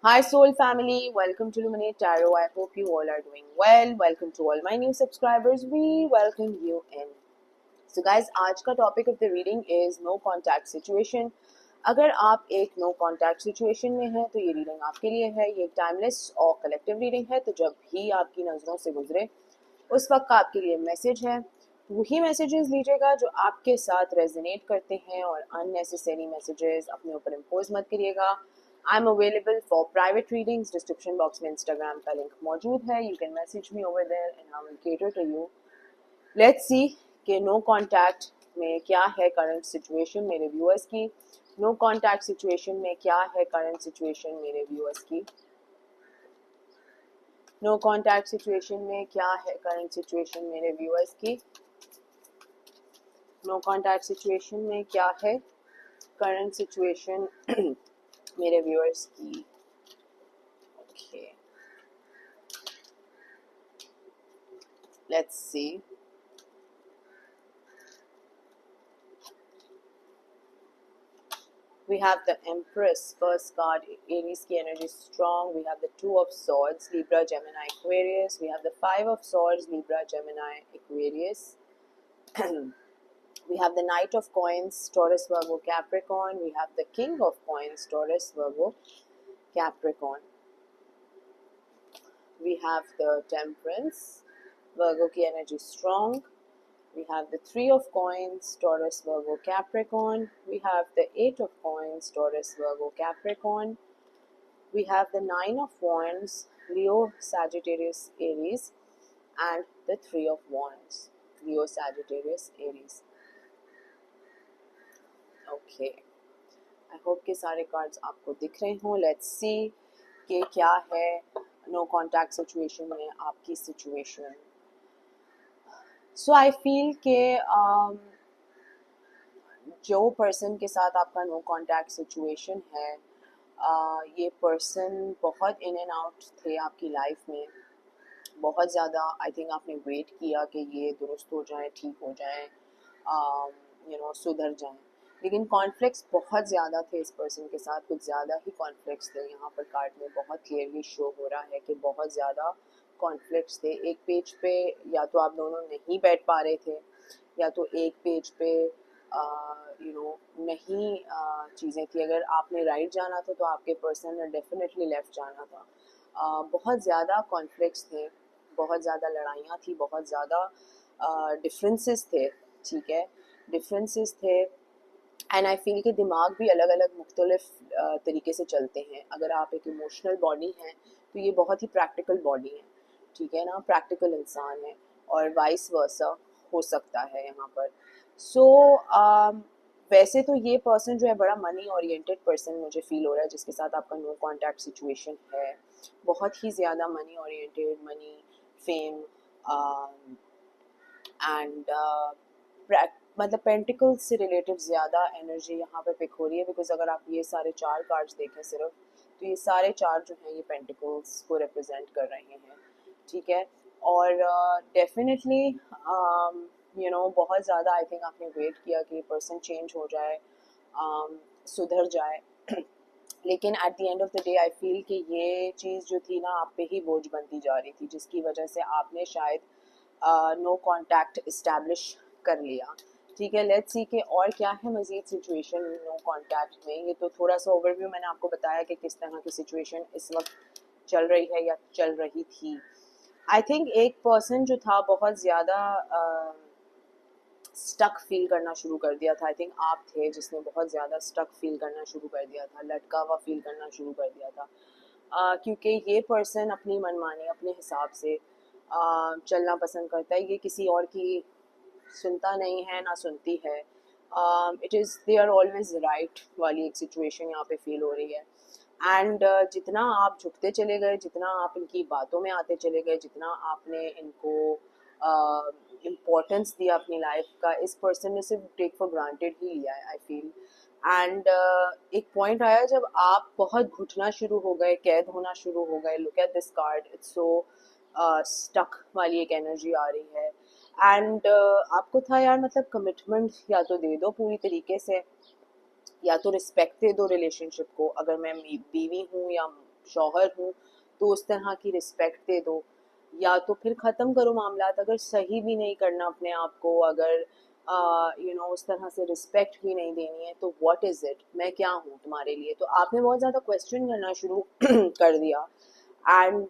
Hi, Soul family. Welcome to Luminate Tarot. I hope you all are doing well. Welcome to all my new subscribers. We welcome you in. So, guys, आज का topic of the reading is no contact situation. अगर आप एक no contact situation में हैं तो ये reading आपके लिए है. ये टाइमलेस और कलेक्टिव रीडिंग है, तो जब भी आपकी नज़रों से गुजरे उस वक्त का आपके लिए मैसेज है. वही मैसेजेस लीजिएगा जो आपके साथ रेजोनेट करते हैं, और अननेसेसरी मैसेजेस अपने ऊपर इम्पोज मत करिएगा. I am available for private readings. Description box में इंस्टाग्राम का लिंक मौजूद है. You can message me over there and I will cater to you. Let's see कि नो कॉन्टैक्ट में क्या है करंट सिचुएशन मेरे व्यूअर्स की. नो कॉन्टैक्ट सिचुएशन में क्या है करंट सिचुएशन मेरे व्यूअर्स की. नो कॉन्टैक्ट सिचुएशन में क्या है करंट सिचुएशन मेरे व्यूअर्स की. नो कॉन्टैक्ट सिचुएशन में क्या है करंट सिचुएशन मेरे व्यूअर्स की. Okay, let's see. We have the Empress, first card, Aries की energy strong. We have the Two of Swords, Libra, Gemini, Aquarius. We have the Five of Swords, Libra, Gemini, Aquarius. We have the Knight of Coins, Taurus, Virgo, Capricorn. We have the King of Coins, Taurus, Virgo, Capricorn. We have the Temperance, Virgo की energy strong. We have the Three of Coins, Taurus, Virgo, Capricorn. We have the Eight of Coins, Taurus, Virgo, Capricorn. We have the Nine of Wands, Leo, Sagittarius, Aries. And the Three of Wands, Leo, Sagittarius, Aries. Okay. I hope कि सारे cards आपको दिख रहे हों. Let's see कि क्या है no contact situation में आपकी सिचुएशन. सो आई फील के जो पर्सन के साथ आपका नो कॉन्टैक्ट सिचुएशन है, ये पर्सन बहुत इन एंड आउट थे आपकी लाइफ में. बहुत ज़्यादा आई थिंक आपने वेट किया कि ये दुरुस्त हो जाए, ठीक हो जाए, सुधर जाए. लेकिन कॉन्फ्लिक्ट्स बहुत ज़्यादा थे इस पर्सन के साथ. कुछ ज़्यादा ही कॉन्फ्लिक्ट्स थे. यहाँ पर कार्ड में बहुत क्लियरली शो हो रहा है कि बहुत ज़्यादा कॉन्फ्लिक्ट्स थे. एक पेज पे या तो आप दोनों नहीं बैठ पा रहे थे, या तो एक पेज पे नहीं चीज़ें थी. अगर आपने राइट जाना था तो आपके पर्सन ने डेफिनेटली लेफ़्ट जाना था. बहुत ज़्यादा कॉन्फ्लिक्ट्स थे, बहुत ज़्यादा लड़ाइयाँ थी, बहुत ज़्यादा डिफरेंसेस थे. ठीक है, डिफरेंसेस थे. एंड आई फील कि दिमाग भी अलग अलग मुख्तलिफ तरीके से चलते हैं. अगर आप एक इमोशनल बॉडी हैं तो ये बहुत ही प्रैक्टिकल बॉडी है. ठीक है ना, प्रैक्टिकल इंसान है, और वाइस वर्सा हो सकता है यहाँ पर. सो वैसे तो ये पर्सन जो है बड़ा मनी ओरिएंटेड पर्सन मुझे फील हो रहा है, जिसके साथ आपका नो कॉन्टैक्ट सिचुएशन है. बहुत ही ज़्यादा money oriented, money, fame and मतलब पेंटिकल्स से रिलेटिव ज़्यादा एनर्जी यहाँ पे पिक हो रही है. बिकॉज अगर आप ये सारे चार कार्ड्स देखें सिर्फ, तो ये सारे चार जो हैं ये पेंटिकल्स को रिप्रेजेंट कर रहे हैं. ठीक है, और डेफिनेटली बहुत ज़्यादा आई थिंक आपने वेट किया कि ये पर्सन चेंज हो जाए, सुधर जाए. लेकिन at the end of the day I feel कि ये चीज़ जो थी ना आप पे ही बोझ बनती जा रही थी, जिसकी वजह से आपने शायद नो कॉन्टैक्ट इस्टेब्लिश कर लिया. ठीक है, लेट्स सी कि और क्या है मज़ीद सिचुएशन नो कॉन्टैक्ट में. ये तो थोड़ा सा ओवरव्यू मैंने आपको बताया कि किस तरह की सिचुएशन इस वक्त चल रही है या चल रही थी. आई थिंक एक पर्सन जो था बहुत ज़्यादा स्टक फील करना शुरू कर दिया था. आई थिंक आप थे जिसने बहुत ज़्यादा स्टक फील करना शुरू कर दिया था, लटका हुआ फील करना शुरू कर दिया था. क्योंकि ये पर्सन अपनी मनमानी, अपने हिसाब से चलना पसंद करता है. ये किसी और की सुनता नहीं है, ना सुनती है. It is they are always right वाली एक सिचुएशन यहाँ पे फील हो रही है. एंड जितना आप झुकते चले गए, जितना आप इनकी बातों में आते चले गए, जितना आपने इनको इम्पोर्टेंस दिया अपनी लाइफ का, इस पर्सन ने सिर्फ टेक फॉर ग्रांटेड ही लिया है आई फील. एंड एक पॉइंट आया जब आप बहुत घुटना शुरू हो गए, कैद होना शुरू हो गए. Look at this card, it's so stuck वाली एक एनर्जी आ रही है. एंड आपको था यार मतलब कमिटमेंट या तो दे दो पूरी तरीके से, या तो रिस्पेक्ट दे दो रिलेशनशिप को. अगर मैं बीवी हूँ या शौहर हूँ तो उस तरह की रिस्पेक्ट दे दो, या तो फिर ख़त्म करो मामला। अगर सही भी नहीं करना अपने आप को, अगर उस तरह से रिस्पेक्ट भी नहीं देनी है, तो व्हाट इज़ इट, मैं क्या हूँ तुम्हारे लिए। तो आपने बहुत ज़्यादा क्वेश्चन करना शुरू कर दिया। एंड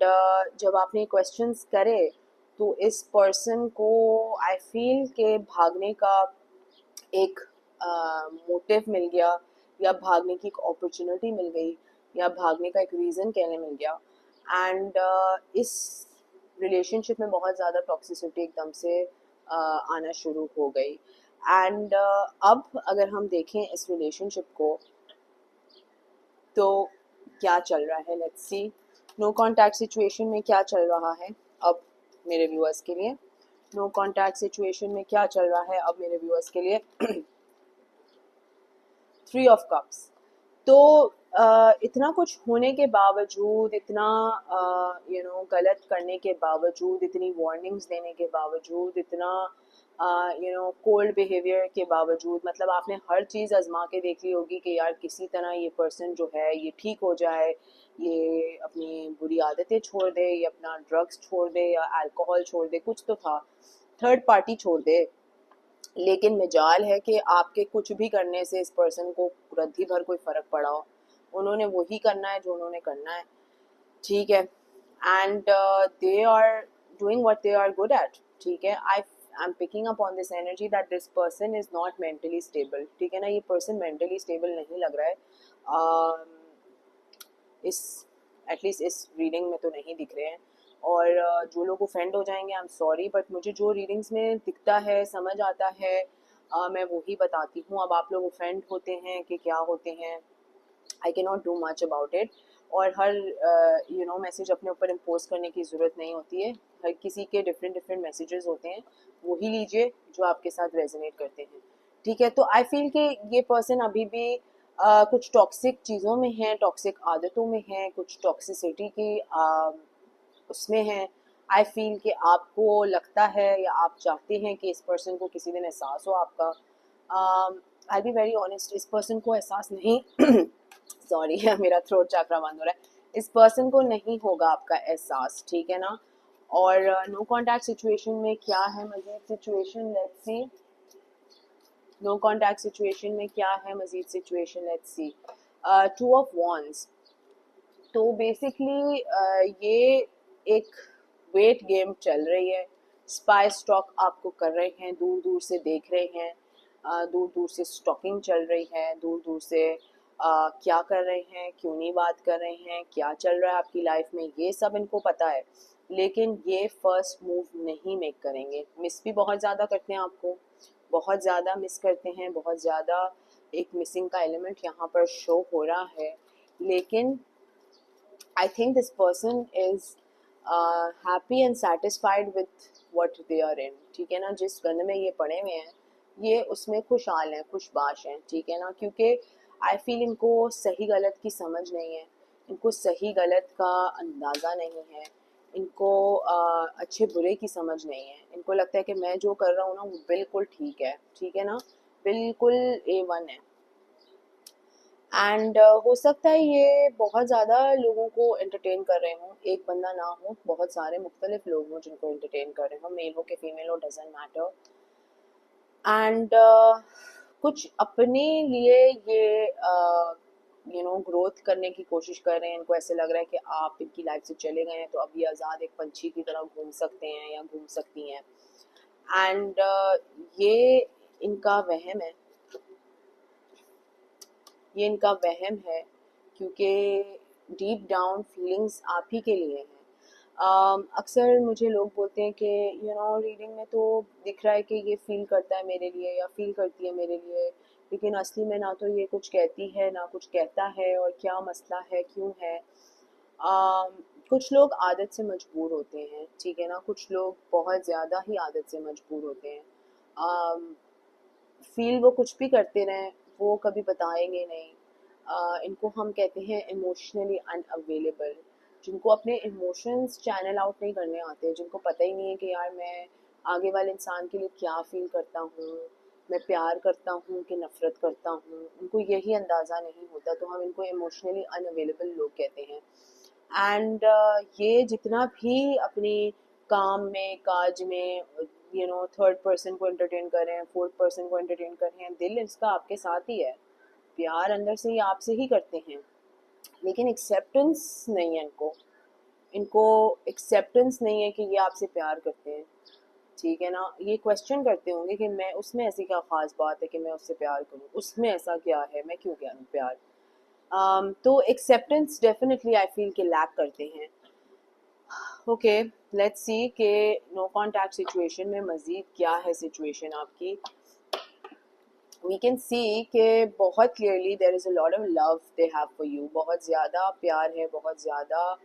जब आपने क्वेश्चंस करे तो इस पर्सन को आई फील के भागने का एक मोटिव मिल गया, या भागने की एक अपॉर्चुनिटी मिल गई, या भागने का एक रीज़न कहने मिल गया। एंड इस रिलेशनशिप में बहुत ज़्यादा टॉक्सिसिटी एकदम से आना शुरू हो गई। एंड अब अगर हम देखें इस रिलेशनशिप को तो क्या चल रहा है, let's see. No contact situation में क्या चल रहा है अब मेरे व्यूअर्स के लिए। नो कॉन्टैक्ट सिचुएशन में क्या चल रहा है अब मेरे व्यूअर्स के लिए। 3 ऑफ कप्स। तो इतना कुछ होने के बावजूद, इतना गलत करने के बावजूद, इतनी वार्निंग्स देने के बावजूद, इतना कोल्ड बिहेवियर के बावजूद, मतलब आपने हर चीज़ आजमा के देख ली होगी कि यार किसी तरह ये पर्सन जो है ये ठीक हो जाए, ये अपनी बुरी आदतें छोड़ दे, ये अपना ड्रग्स छोड़ दे या अल्कोहल छोड़ दे, कुछ तो था, थर्ड पार्टी छोड़ दे। लेकिन मजाल है कि आपके कुछ भी करने से इस पर्सन को रद्दी भर कोई फ़र्क पड़ा हो। उन्होंने वही करना है जो उन्होंने करना है, ठीक है। And they are doing what they are good at, ठीक है। I am picking up on this energy that this person is not mentally stable, ठीक है ना। ये पर्सन मेंटली स्टेबल नहीं लग रहा है, इस एटलीस्ट इस रीडिंग में तो नहीं दिख रहे हैं। और जो लोग ऑफेंड हो जाएंगे, आई एम सॉरी, बट मुझे जो रीडिंग्स में दिखता है, समझ आता है, मैं वही बताती हूँ। अब आप लोग ऑफेंड होते हैं कि क्या होते हैं, I can not do much about it. और हर मैसेज अपने ऊपर इम्पोज करने की ज़रूरत नहीं होती है। हर किसी के डिफरेंट डिफरेंट मैसेजेस होते हैं, वही लीजिए जो आपके साथ रेजोनेट करते हैं, ठीक है। तो आई फील कि ये पर्सन अभी भी कुछ टॉक्सिक चीज़ों में है, टॉक्सिक आदतों में है, कुछ टॉक्सिसिटी की उसमें है। आई फील कि आपको लगता है या आप चाहते हैं कि इस पर्सन को किसी दिन एहसास हो आपका। आई बी वेरी ऑनेस्ट, इस पर्सन को एहसास नहीं सॉरी मेरा थ्रोट चक्रा बंद हो रहा है। इस पर्सन को नहीं होगा आपका एहसास, ठीक है ना। और नो कॉन्टैक्ट सिचुएशन में क्या है मजीद situation, let's see. No contact situation में क्या है मजीद situation, let's see. 2 of wands. तो बेसिकली ये एक वेट गेम चल रही है। स्पाई स्टॉक आपको कर रहे हैं, दूर दूर से देख रहे हैं, दूर दूर से स्टॉकिंग चल रही है, दूर दूर से क्या कर रहे हैं, क्यों नहीं बात कर रहे हैं, क्या चल रहा है आपकी लाइफ में, ये सब इनको पता है। लेकिन ये फर्स्ट मूव नहीं मेक करेंगे। मिस भी बहुत ज़्यादा करते हैं आपको, बहुत ज़्यादा मिस करते हैं, बहुत ज़्यादा एक मिसिंग का एलिमेंट यहाँ पर शो हो रहा है। लेकिन I think this person is happy and satisfied with what they are in, ठीक है ना। जिस गंद में ये पड़े हुए हैं, ये उसमें खुशहाल हैं, खुशबाश हैं, ठीक है ना। क्योंकि आई फील इनको सही गलत की समझ नहीं है, इनको सही गलत का अंदाज़ा नहीं है, इनको अच्छे बुरे की समझ नहीं है। इनको लगता है कि मैं जो कर रहा हूँ ना वो बिल्कुल ठीक है ना, बिल्कुल A1 है। एंड हो सकता है ये बहुत ज़्यादा लोगों को एंटरटेन कर रहे हों, एक बंदा ना हो, बहुत सारे मुख्तलिफ लोग हों जिनको एंटरटेन कर रहे हों, मेल हो के फीमेल हो, डजेंट मैटर। एंड कुछ अपने लिए ये ग्रोथ करने की कोशिश कर रहे हैं। इनको ऐसे लग रहा है कि आप इनकी लाइफ से चले गए हैं तो अब ये आज़ाद एक पंछी की तरह घूम सकते हैं या घूम सकती हैं। एंड ये इनका वहम है, ये इनका वहम है, क्योंकि डीप डाउन फीलिंग्स आप ही के लिए हैं। अक्सर मुझे लोग बोलते हैं कि रीडिंग में तो दिख रहा है कि ये फील करता है मेरे लिए या फील करती है मेरे लिए, लेकिन असली में ना तो ये कुछ कहती है ना कुछ कहता है, और क्या मसला है, क्यों है। कुछ लोग आदत से मजबूर होते हैं, ठीक है ना, कुछ लोग बहुत ज़्यादा ही आदत से मजबूर होते हैं। फील वो कुछ भी करते रहें, वो कभी बताएंगे नहीं। इनको हम कहते हैं इमोशनली अनअवेलेबल, जिनको अपने इमोशंस चैनल आउट नहीं करने आते, जिनको पता ही नहीं है कि यार मैं आगे वाले इंसान के लिए क्या फील करता हूँ, मैं प्यार करता हूँ कि नफ़रत करता हूँ, उनको यही अंदाज़ा नहीं होता, तो हम इनको इमोशनली अनअवेलेबल लोग कहते हैं। एंड ये जितना भी अपनी काम में काज में थर्ड पर्सन को एंटरटेन कर रहे हैं, फोर्थ पर्सन को एंटरटेन कर रहे हैं, दिल इसका आपके साथ ही है, प्यार अंदर से ही आपसे ही करते हैं, लेकिन एक्सेप्टेंस नहीं है इनको। इनको एक्सेप्टेंस नहीं है कि ये आपसे प्यार करते हैं, ठीक है ना। ये क्वेश्चन करते होंगे कि मैं उसमें ऐसी क्या खास बात है कि मैं उससे प्यार करूं, उसमें ऐसा क्या है, मैं क्यों करूं प्यार। तो एक्सेप्टेंस डेफिनेटली आई फील के लैक करते हैं। ओके, लेट्स सी कि नो कॉन्टैक्ट सिचुएशन में मजीद क्या है सिचुएशन आपकी। वी कैन सी कि बहुत clearly there is a lot of love they have for you, बहुत ज़्यादा प्यार है, बहुत ज़्यादा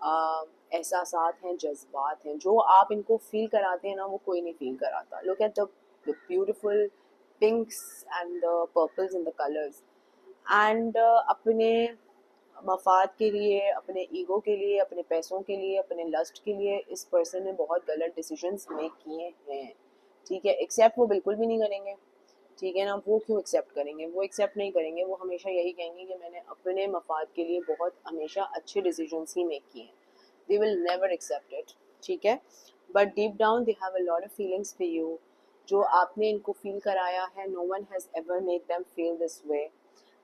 एहसासात हैं, जज्बात हैं, जो आप इनको फील कराते हैं ना वो कोई नहीं फील कराता। Look at the beautiful पिंक्स and the purples in the colours. And अपने मफाद के लिए, अपने ईगो के लिए, अपने पैसों के लिए, अपने लस्ट के लिए इस पर्सन ने बहुत गलत डिसीजंस मेक किए हैं, ठीक है। एक्सेप्ट वो बिल्कुल भी नहीं करेंगे, ठीक है ना। वो क्यों एक्सेप्ट करेंगे, वो एक्सेप्ट नहीं करेंगे, वो हमेशा यही कहेंगे कि मैंने अपने मफाद के लिए बहुत हमेशा अच्छे डिसीजंस ही मेक किए हैं। They will never accept it, ठीक है। But deep down they have a lot of feelings for you, जो आपने इनको फील कराया है। No one has ever made them feel this way,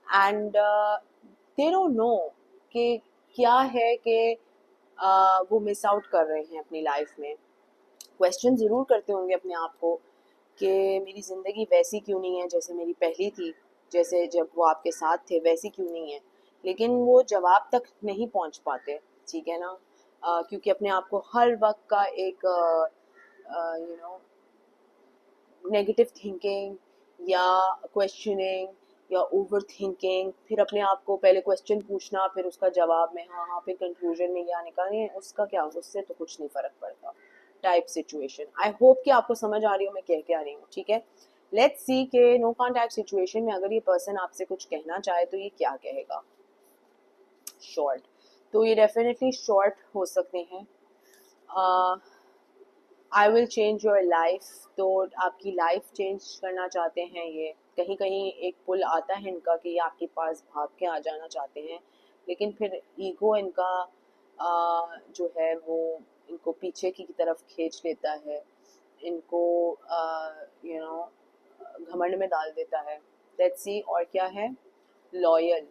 and they don't know कि क्या है कि वो मिस आउट कर रहे हैं अपनी लाइफ में। क्वेश्चन ज़रूर करते होंगे अपने आप को कि मेरी ज़िंदगी वैसी क्यों नहीं है जैसे मेरी पहली थी, जैसे जब वो आपके साथ थे वैसी क्यों नहीं है, लेकिन वो जवाब तक नहीं पहुंच पाते, ठीक है ना। क्योंकि अपने आप को हर वक्त का एक नेगेटिव थिंकिंग या क्वेश्चनिंग या ओवर थिंकिंग, फिर अपने आप को पहले क्वेश्चन पूछना, फिर उसका जवाब में हाँ हाँ, फिर कंक्लूजन में क्या निकालें, उसका क्या, उससे तो कुछ नहीं फ़र्क पड़ता टाइप सिचुएशन। आई होप कि आपको समझ आ रही हो मैं कह के आ रही हूँ, ठीक है। लेट्स सी के नो कॉन्टैक्ट सिचुएशन में अगर ये पर्सन आपसे कुछ कहना चाहे तो ये क्या कहेगा। शॉर्ट, तो ये डेफिनेटली शॉर्ट हो सकते हैं। I will change your life, तो आपकी लाइफ चेंज करना चाहते हैं ये। कहीं कहीं एक पुल आता है इनका कि ये आपके पास भाग के आ जाना चाहते हैं, लेकिन फिर ईगो इनका जो है वो इनको पीछे की तरफ खींच लेता है, इनको घमंड में डाल देता है। लेट्स सी और क्या है। लॉयल,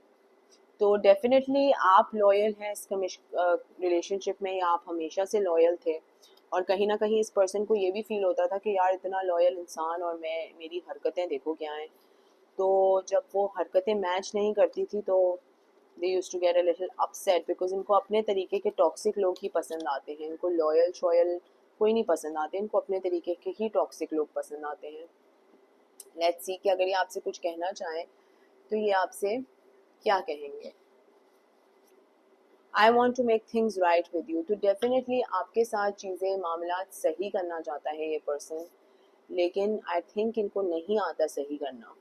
तो डेफिनेटली आप लॉयल हैं इस रिलेशनशिप में, या आप हमेशा से लॉयल थे, और कहीं ना कहीं इस पर्सन को ये भी फील होता था कि यार इतना लॉयल इंसान और मैं, मेरी हरकतें देखो क्या हैं। तो जब वो हरकतें मैच नहीं करती थी तो they use to get a little upset, because इनको अपने तरीके के टॉक्सिक लोग ही पसंद आते हैं। इनको लॉयल शॉयल कोई नहीं पसंद आते, इनको अपने तरीके के ही टॉक्सिक लोग पसंद आते हैं। लेट्स सी कि अगर ये आपसे कुछ कहना चाहें तो ये आपसे क्या कहेंगे। I want to make things right with you, तो डेफिनेटली आपके साथ चीज़ें मामला सही करना चाहता है ये पर्सन, लेकिन आई थिंक इनको नहीं आता सही करना।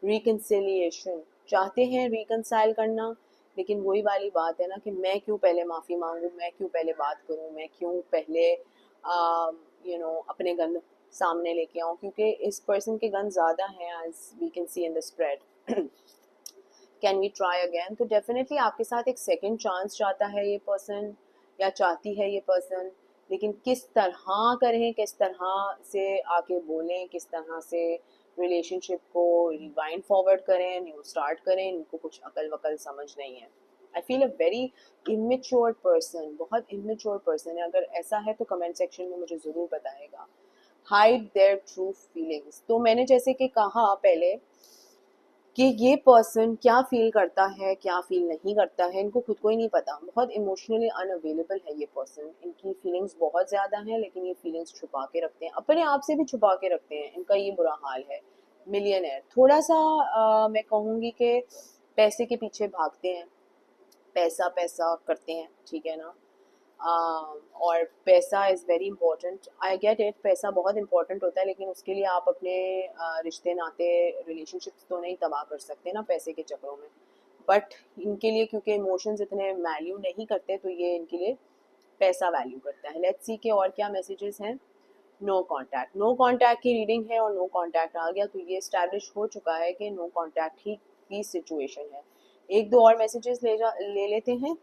रिकन्सिलिएशन चाहते हैं, रिकनसाइल करना, लेकिन वही वाली बात है ना कि मैं क्यों पहले माफ़ी मांगूँ, मैं क्यों पहले बात करूँ, मैं क्यों पहले अपने गन सामने लेके आऊँ, क्योंकि इस पर्सन के गन ज़्यादा हैं as we can see in the spread. Can we try again, तो डेफिनेटली आपके साथ एक सेकेंड चांस चाहता है ये पर्सन, या चाहती है ये पर्सन, लेकिन किस तरह करें, किस तरह से आके बोलें, किस तरह से रिलेशनशिप को रिवाइंड फॉरवर्ड करें, न्यू स्टार्ट करें, इनको कुछ अकल वकल समझ नहीं है। I feel a very immature person, बहुत इमेच्योर पर्सन है। अगर ऐसा है तो कमेंट सेक्शन में मुझे ज़रूर बताएगा। हाइड देयर ट्रू फीलिंग्स, तो मैंने जैसे कि कहा पहले कि ये पर्सन क्या फील करता है, क्या फील नहीं करता है, इनको खुद को ही नहीं पता। बहुत इमोशनली अनअवेलेबल है ये पर्सन, इनकी फीलिंग्स बहुत ज़्यादा हैं, लेकिन ये फीलिंग्स छुपा के रखते हैं, अपने आप से भी छुपा के रखते हैं, इनका ये बुरा हाल है। मिलियनेयर, थोड़ा सा मैं कहूँगी कि पैसे के पीछे भागते हैं, पैसा पैसा करते हैं, ठीक है ना। और पैसा is very important, I get it, पैसा बहुत इंपॉर्टेंट होता है, लेकिन उसके लिए आप अपने रिश्ते नाते रिलेशनशिप्स तो नहीं तबाह कर सकते ना पैसे के चक्रों में। बट इनके लिए क्योंकि इमोशंस इतने वैल्यू नहीं करते, तो ये इनके लिए पैसा वैल्यू करता है। लेट्स सी के और क्या मैसेजेस हैं। नो कांटेक्ट, नो कांटेक्ट की रीडिंग है और नो कांटेक्ट आ गया, तो ये इस्टेब्लिश हो चुका है कि नो कांटेक्ट ही की सिचुएशन है। एक दो और मैसेजेस ले लेते हैं।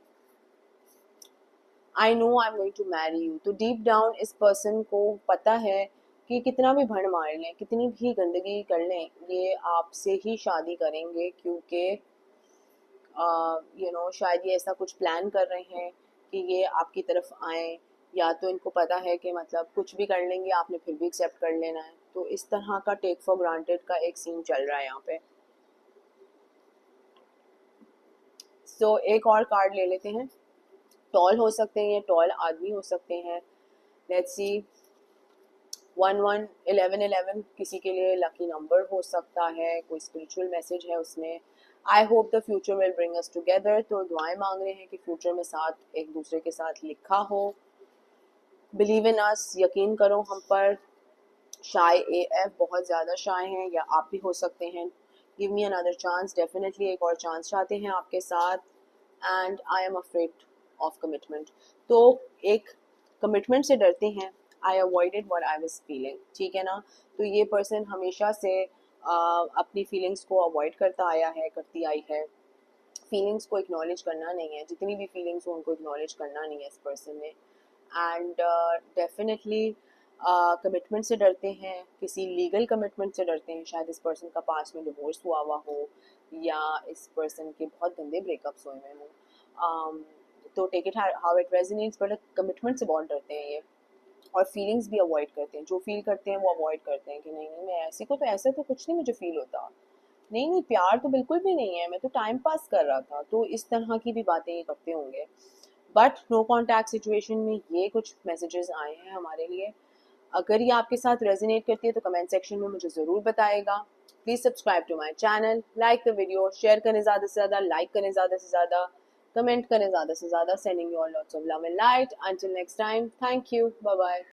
I know I am going to marry you. तो डीप डाउन इस पर्सन को पता है कि कितना भी भंड मार लें, कितनी भी गंदगी कर लें, ये आपसे ही शादी करेंगे, क्योंकि शायद ये ऐसा कुछ प्लान कर रहे हैं कि ये आपकी तरफ आए, या तो इनको पता है कि मतलब कुछ भी कर लेंगे आपने फिर भी एक्सेप्ट कर लेना है। तो इस तरह का टेक फॉर ग्रांटेड का एक सीन चल रहा है यहाँ पे। सो एक और कार्ड ले लेते हैं। टॉल हो सकते हैं, ये टॉल आदमी हो सकते हैं। लेट्स सी, 1111 किसी के लिए लकी नंबर हो सकता है, कोई स्पिरिचुअल मैसेज है उसमें। I hope the future will bring us together. तो दुआएं मांग रहे हैं कि फ्यूचर में साथ एक दूसरे के साथ लिखा हो। बिलीव इन अस, यकीन करो हम पर। शाय AF, बहुत ज़्यादा शाय हैं, या आप भी हो सकते हैं। Give me another chance, definitely एक और चांस चाहते हैं आपके साथ। And I am afraid of commitment. तो एक कमिटमेंट से डरते हैं। I avoided what I was feeling, ठीक है ना। तो ये पर्सन हमेशा से अपनी फीलिंग्स को अवॉइड करता आया है, करती आई है। फीलिंग्स को एक्नॉलेज करना नहीं है, जितनी भी फीलिंग्स हो उनको एक्नॉलेज करना नहीं है इस पर्सन ने। एंड डेफिनेटली कमिटमेंट से डरते हैं, किसी लीगल कमिटमेंट से डरते हैं। शायद इस पर्सन का पास में डिवोर्स हुआ हो, या इस पर्सन के बहुत गंदे ब्रेकअप्स हुए हुए हों। तो take it how it resonates, but commitment से बहुत डरते हैं ये। और फीलिंग्स भी अवॉइड करते हैं, जो फील करते हैं वो अवॉइड करते हैं कि नहीं नहीं, मैं ऐसे को तो ऐसा तो कुछ नहीं मुझे फील होता, नहीं नहीं प्यार तो बिल्कुल भी नहीं है, मैं तो टाइम पास कर रहा था। तो इस तरह की भी बातें ये करते होंगे। बट नो कॉन्टैक्ट सिचुएशन में ये कुछ मैसेजेस आए हैं हमारे लिए। अगर ये आपके साथ रेजोनेट करती है तो कमेंट सेक्शन में मुझे ज़रूर बताएगा। Please subscribe to my channel, like the video, share करें ज़्यादा से ज़्यादा, लाइक करें ज़्यादा से ज़्यादा, कमेंट करें ज़्यादा से ज़्यादा। Sending you all lots of love and light. Until next time, thank you, bye bye.